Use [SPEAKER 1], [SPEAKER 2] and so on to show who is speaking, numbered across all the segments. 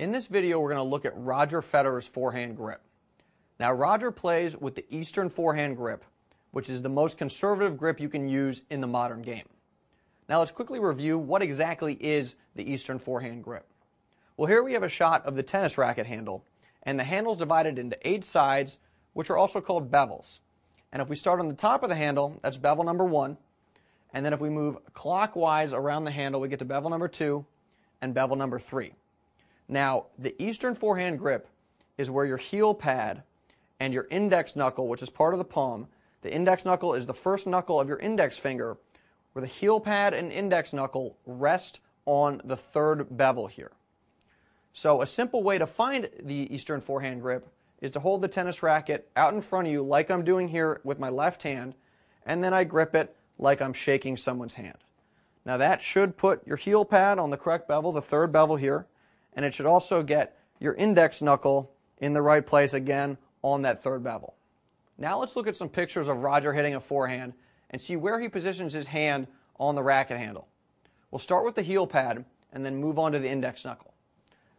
[SPEAKER 1] In this video, we're going to look at Roger Federer's forehand grip. Now, Roger plays with the Eastern forehand grip, which is the most conservative grip you can use in the modern game. Now, let's quickly review what exactly is the Eastern forehand grip. Well, here we have a shot of the tennis racket handle, and the handle is divided into 8 sides, which are also called bevels. And if we start on the top of the handle, that's bevel number 1, and then if we move clockwise around the handle, we get to bevel number 2 and bevel number 3. Now, the Eastern forehand grip is where your heel pad and your index knuckle, which is part of the palm, the index knuckle is the first knuckle of your index finger, where the heel pad and index knuckle rest on the third bevel here. So a simple way to find the Eastern forehand grip is to hold the tennis racket out in front of you like I'm doing here with my left hand, and then I grip it like I'm shaking someone's hand. Now that should put your heel pad on the correct bevel, the third bevel here, and it should also get your index knuckle in the right place again on that third bevel. Now let's look at some pictures of Roger hitting a forehand and see where he positions his hand on the racket handle. We'll start with the heel pad and then move on to the index knuckle.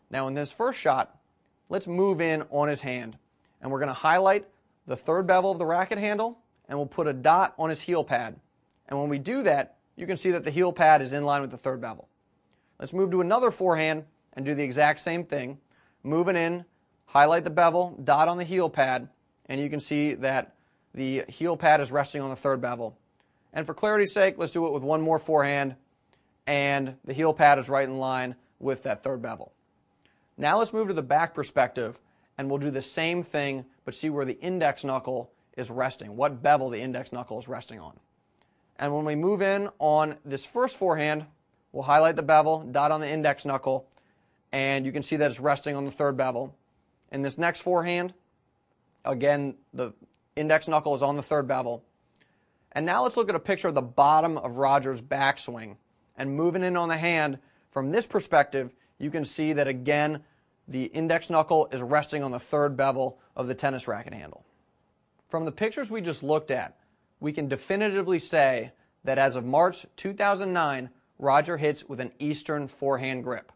[SPEAKER 1] Now in this first shot, let's move in on his hand, and we're going to highlight the third bevel of the racket handle, and we'll put a dot on his heel pad. And when we do that, you can see that the heel pad is in line with the third bevel. Let's move to another forehand and do the exact same thing. Moving in, highlight the bevel, dot on the heel pad, and you can see that the heel pad is resting on the third bevel. And for clarity's sake, let's do it with one more forehand, and the heel pad is right in line with that third bevel. Now let's move to the back perspective, and we'll do the same thing, but see where the index knuckle is resting, what bevel the index knuckle is resting on. And when we move in on this first forehand, we'll highlight the bevel, dot on the index knuckle, and you can see that it's resting on the third bevel. In this next forehand, again, the index knuckle is on the third bevel. And now let's look at a picture of the bottom of Roger's backswing. And moving in on the hand, from this perspective, you can see that again, the index knuckle is resting on the third bevel of the tennis racket handle. From the pictures we just looked at, we can definitively say that as of March 2009, Roger hits with an Eastern forehand grip.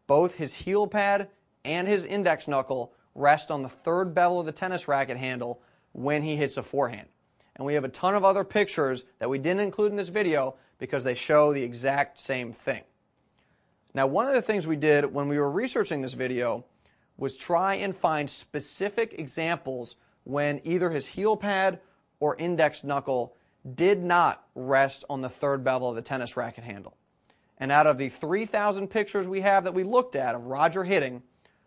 [SPEAKER 1] Both his heel pad and his index knuckle rest on the third bevel of the tennis racket handle when he hits a forehand. And we have a ton of other pictures that we didn't include in this video because they show the exact same thing. Now, one of the things we did when we were researching this video was try and find specific examples when either his heel pad or index knuckle did not rest on the third bevel of the tennis racket handle. And out of the 3,000 pictures we have that we looked at of Roger hitting,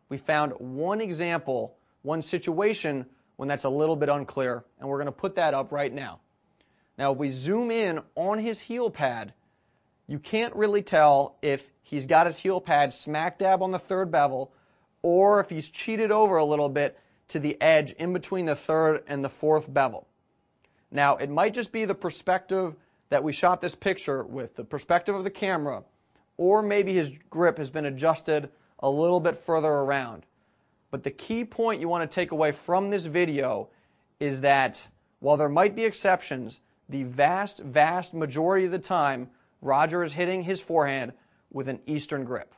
[SPEAKER 1] we found one example, one situation when that's a little bit unclear, and we're going to put that up right now. Now, if we zoom in on his heel pad, you can't really tell if he's got his heel pad smack dab on the third bevel or if he's cheated over a little bit to the edge in between the third and the fourth bevel. Now, it might just be the perspective that we shot this picture with, the perspective of the camera, or maybe his grip has been adjusted a little bit further around. But the key point you want to take away from this video is that while there might be exceptions, the vast majority of the time, Roger is hitting his forehand with an Eastern grip.